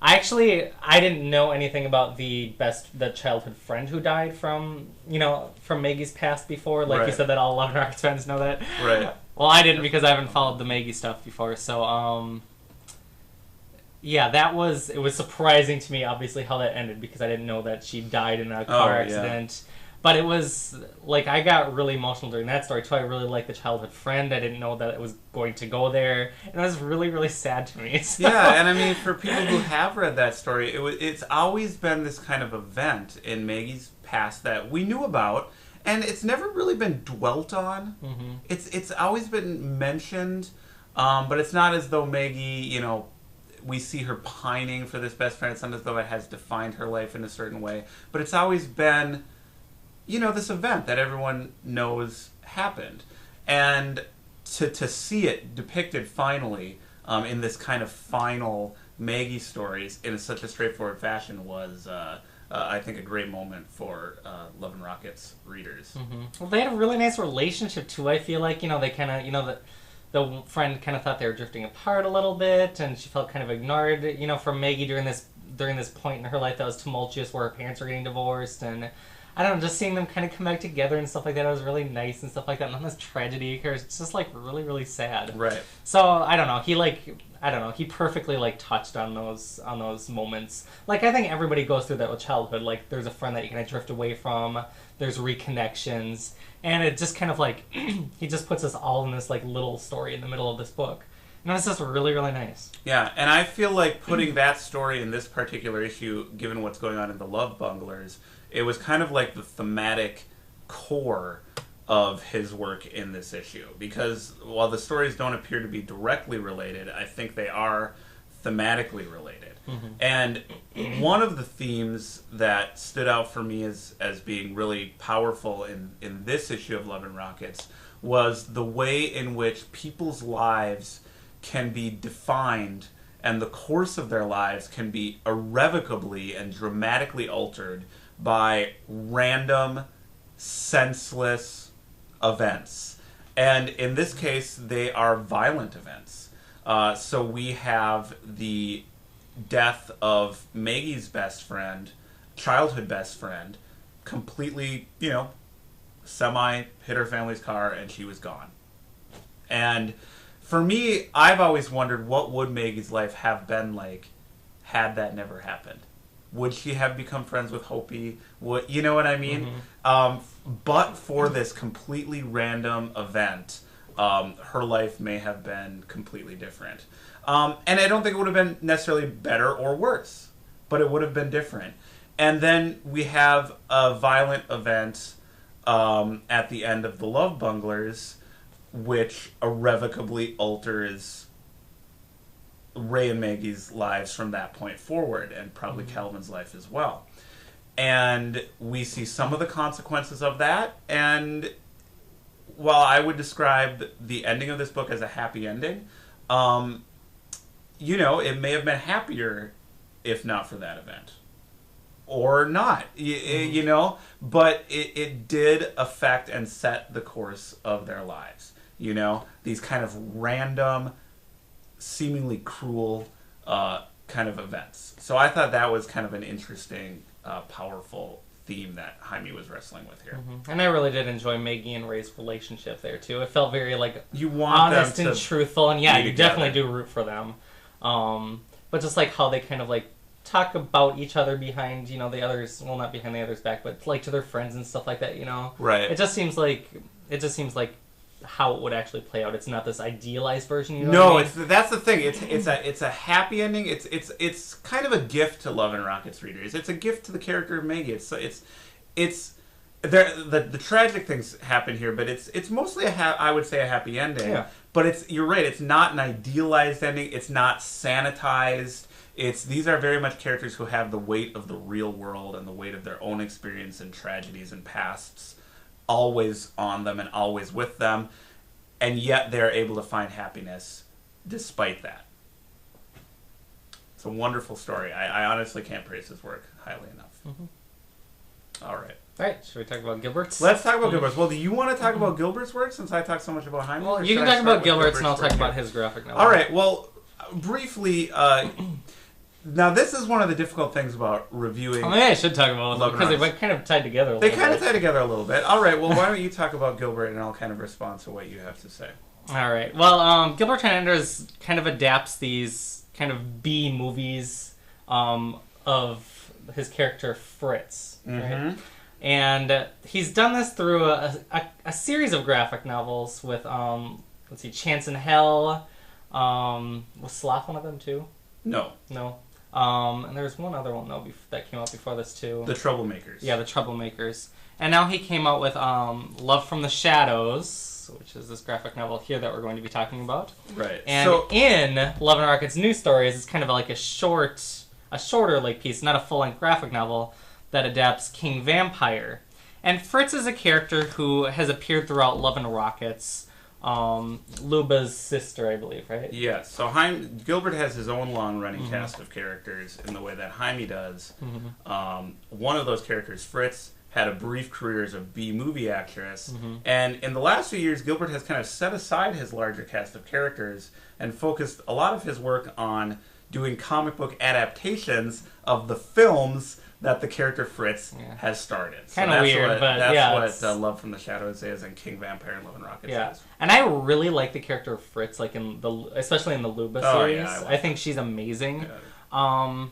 I didn't know anything about the childhood friend who died from Maggie's past before. Like you Right. said, that all Love and Rockets fans know that. Right. Well, I didn't because I haven't followed the Maggie stuff before. So, yeah, it was surprising to me, obviously, how that ended because I didn't know that she died in a car accident. But it was, like, I got really emotional during that story, too. I really liked the childhood friend. I didn't know that it was going to go there. And it was really, really sad to me. So. Yeah, and I mean, for people who have read that story, it's always been this kind of event in Maggie's past that we knew about, and it's never really been dwelt on. Mm-hmm. It's always been mentioned, but it's not as though Maggie, we see her pining for this best friend. It's not as though it has defined her life in a certain way. But it's always been, this event that everyone knows happened. And to see it depicted finally in this kind of final Maggie stories in such a straightforward fashion was, I think, a great moment for Love and Rockets readers. Mm-hmm. Well, they had a really nice relationship, too. I feel like, they kind of, the friend kind of thought they were drifting apart a little bit, and she felt kind of ignored, from Maggie during this point in her life that was tumultuous, where her parents were getting divorced, and I don't know, just seeing them kind of come back together and stuff like that, it was really nice and stuff like that. And then this tragedy occurs, it's just like really, really sad. Right. So I don't know, he perfectly like touched on those moments. Like I think everybody goes through that with childhood. Like there's a friend that you kind of drift away from. There's reconnections. And it just kind of like, he just puts us all in this like little story in the middle of this book. And it's just really, really nice. Yeah, and I feel like putting that story in this particular issue, given what's going on in the Love Bunglers, it was kind of like the thematic core of his work in this issue. Because while the stories don't appear to be directly related, I think they are thematically related. Mm-hmm. And one of the themes that stood out for me as being really powerful in this issue of Love and Rockets was the way in which people's lives can be defined and the course of their lives can be irrevocably and dramatically altered by random, senseless events. And in this case, they are violent events. So we have the death of Maggie's best friend, childhood best friend, completely, semi hit her family's car and she was gone. And for me, I've always wondered what would Maggie's life have been like had that never happened. Would she have become friends with Hopi? You know what I mean? Mm-hmm. But for this completely random event, her life may have been completely different. And I don't think it would have been necessarily better or worse, but it would have been different. And then we have a violent event at the end of the Love Bunglers, which irrevocably alters Ray and Maggie's lives from that point forward, and probably Calvin's life as well. And we see some of the consequences of that, and while I would describe the ending of this book as a happy ending, it may have been happier if not for that event. Or not, but it did affect and set the course of their lives. These kind of random, seemingly cruel kind of events. So I thought that was kind of an interesting, powerful theme that Jaime was wrestling with here. Mm-hmm. And I really did enjoy Maggie and Ray's relationship there too. It felt very like you want honest them and truthful, and yeah, you definitely do root for them. But just like how they kind of like talk about each other behind, the others, well, not behind the others' back, but like to their friends and stuff like that, Right. It just seems like how it would actually play out. It's not this idealized version. That's the thing. It's a happy ending. It's kind of a gift to Love and Rockets readers. It's a gift to the character of Maggie. It's the tragic things happen here, but it's mostly I would say a happy ending. Yeah. But you're right. It's not an idealized ending. It's not sanitized. These are very much characters who have the weight of the real world and the weight of their own experience and tragedies and pasts always on them and always with them, and yet they're able to find happiness despite that. It's a wonderful story. I honestly can't praise his work highly enough. Mm-hmm. All right, should we talk about Gilbert's? Let's talk about Gilbert's. Well, do you want to talk about Gilbert's work since I talked so much about Jaime? Well, you can talk about Gilbert's and I'll talk about his graphic novel. All right, well, briefly, Now, this is one of the difficult things about reviewing. Maybe I should talk about them because Lebanon. they kind of tied together a They little kind bit. of tie together a little bit. All right, well, why don't you talk about Gilbert, and I'll kind of respond to what you have to say. All right. Well, Gilbert Hernandez kind of adapts these kind of B movies of his character Fritz, right? And he's done this through a series of graphic novels with, let's see, Chance in Hell. Was Sloth one of them too? No. No. And there's one other one, though, that came out before this too. The Troublemakers. Yeah, The Troublemakers. And now he came out with Love from the Shadows, which is this graphic novel here that we're going to be talking about. Right. And in Love and Rocket's New Stories, it's kind of like a shorter like piece, not a full-length graphic novel, that adapts King Vampire. And Fritz is a character who has appeared throughout Love and Rockets, Luba's sister, I believe, right? Yeah, so Gilbert has his own long-running cast of characters in the way that Jaime does. One of those characters, Fritz, had a brief career as a B-movie actress, and in the last few years, Gilbert has kind of set aside his larger cast of characters and focused a lot of his work on doing comic book adaptations of the films that the character Fritz has started. Kind of weird, but that's what Love from the Shadows is, and King Vampire and Love and Rockets is. And I really like the character of Fritz, like especially in the Luba series. Yeah, I think she's amazing. Yeah.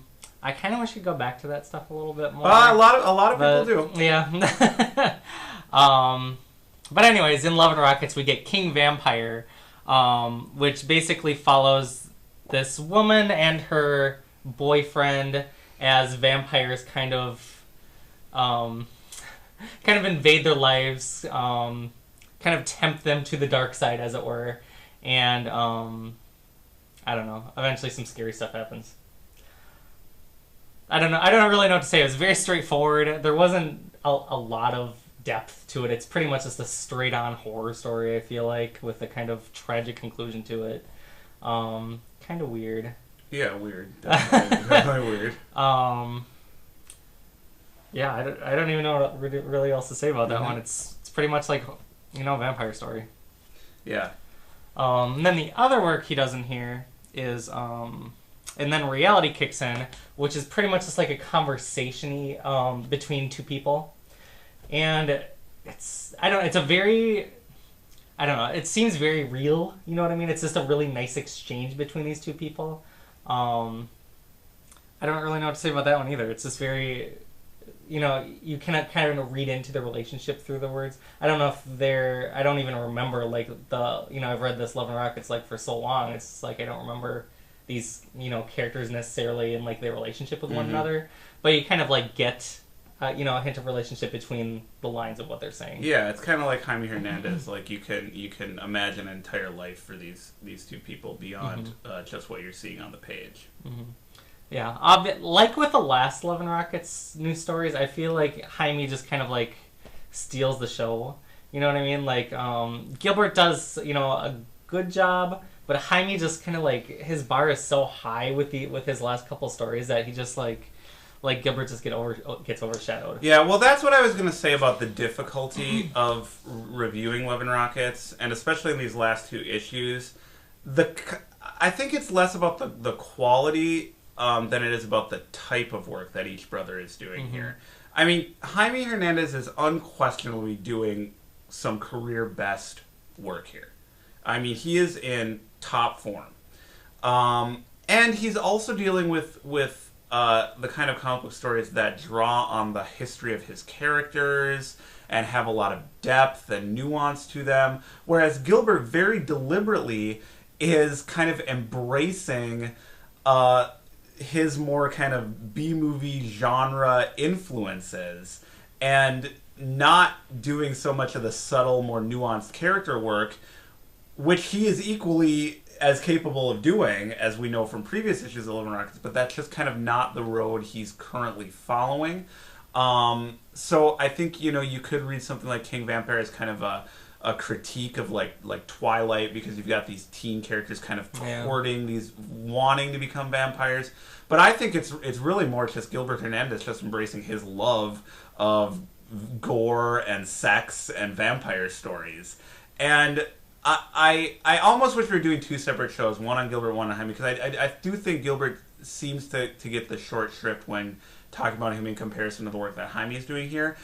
I kind of wish you'd go back to that stuff a little bit more. A lot of people do. Yeah. But anyways, in Love and Rockets, we get King Vampire, which basically follows this woman and her boyfriend as vampires kind of invade their lives, kind of tempt them to the dark side, as it were, and I don't know. Eventually, some scary stuff happens. I don't know. I don't really know what to say. It was very straightforward. There wasn't a lot of depth to it. It's pretty much just a straight-on horror story, I feel like, with a kind of tragic conclusion to it. Kind of weird. Yeah, weird. Definitely weird. Yeah, I don't even know what really else to say about that one. It's pretty much like, vampire story. Yeah. And then the other work he does in here is, and then reality kicks in, which is pretty much just like a conversation-y between two people. And it's a very, I don't know, it seems very real, you know what I mean? It's just a really nice exchange between these two people. I don't really know what to say about that one either. It's just very, you cannot kind of read into the relationship through the words. I don't know if I don't even remember, like, I've read this Love and Rockets, like, for so long. It's like I don't remember these, characters necessarily in, like, their relationship with one another. But you kind of, like, get, a hint of relationship between the lines of what they're saying. Yeah, it's kind of like Jaime Hernandez. Like, you can imagine an entire life for these two people beyond just what you're seeing on the page. Yeah, like with the last Love and Rockets New Stories, I feel like Jaime just kind of, like, steals the show. You know what I mean? Like, Gilbert does, a good job, but Jaime just kind of, like, his bar is so high with his last couple stories that he just, like Gilbert just gets overshadowed. Yeah, well, that's what I was going to say about the difficulty of reviewing Love and Rockets, and especially in these last two issues. I think it's less about the quality than it is about the type of work that each brother is doing here. I mean, Jaime Hernandez is unquestionably doing some career best work here. I mean, he is in top form. And he's also dealing with the kind of comic book stories that draw on the history of his characters and have a lot of depth and nuance to them, whereas Gilbert very deliberately is kind of embracing his more kind of B-movie genre influences and not doing so much of the subtle, more nuanced character work, which he is equally as capable of doing, as we know from previous issues of Love and Rockets, but that's just kind of not the road he's currently following. So I think, you could read something like King Vampire as kind of a critique of like Twilight, because you've got these teen characters kind of courting these, wanting to become vampires. But I think it's really more just Gilbert Hernandez just embracing his love of gore and sex and vampire stories. And I almost wish we were doing two separate shows, one on Gilbert, one on Jaime, because I do think Gilbert seems to get the short shrift when talking about him in comparison to the work that Jaime is doing here.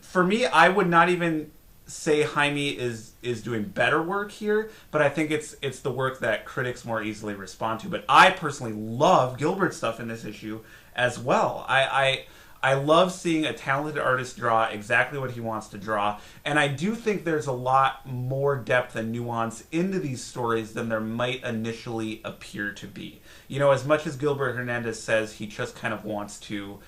For me, I would not even say Jaime is doing better work here, but I think it's the work that critics more easily respond to. But I personally love Gilbert's stuff in this issue as well. I love seeing a talented artist draw exactly what he wants to draw, and I do think there's a lot more depth and nuance into these stories than there might initially appear to be. You know, as much as Gilbert Hernandez says he just kind of wants to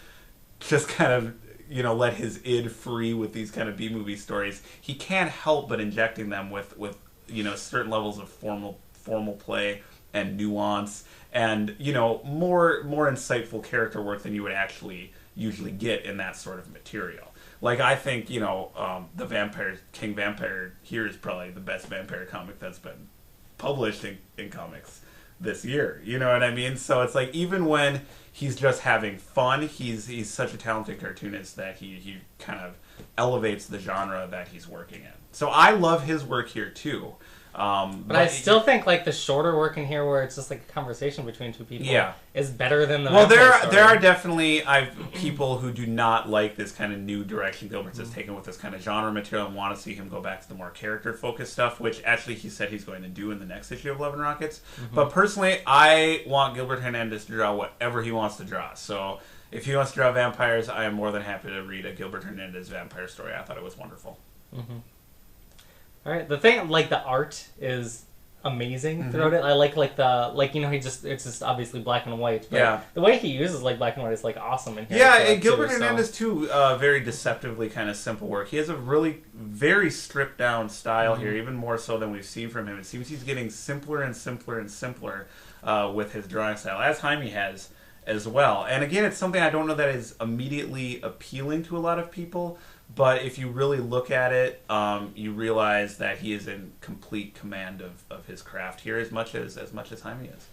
just kind of, you know, let his id free with these kind of B-movie stories, he can't help but injecting them with you know, certain levels of formal play and nuance and, you know, more insightful character work than you would actually usually get in that sort of material. Like, I think, you know, the King Vampire here is probably the best vampire comic that's been published in comics this year. You know what I mean? So it's like, even when he's just having fun, he's such a talented cartoonist that he kind of elevates the genre that he's working in. So I love his work here too. But I still think like the shorter work in here, where it's just like a conversation between two people, is better than the. Well, there are definitely people who do not like this kind of new direction Gilbert's has taken with this kind of genre material and want to see him go back to the more character focused stuff, which actually he said he's going to do in the next issue of Love and Rockets. But personally, I want Gilbert Hernandez to draw whatever he wants to draw. So if he wants to draw vampires, I am more than happy to read a Gilbert Hernandez vampire story. I thought it was wonderful. All right, the thing, like, the art is amazing throughout it. I like the, you know, it's just obviously black and white, but the way he uses, like, black and white is, like, awesome in here. Yeah, and Gilbert Hernandez, too, very deceptively kind of simple work. He has a really very stripped down style here, even more so than we've seen from him. It seems he's getting simpler and simpler and simpler with his drawing style, as Jaime has as well. And again, it's something I don't know that is immediately appealing to a lot of people, but if you really look at it, you realize that he is in complete command of his craft here as much as Jaime is.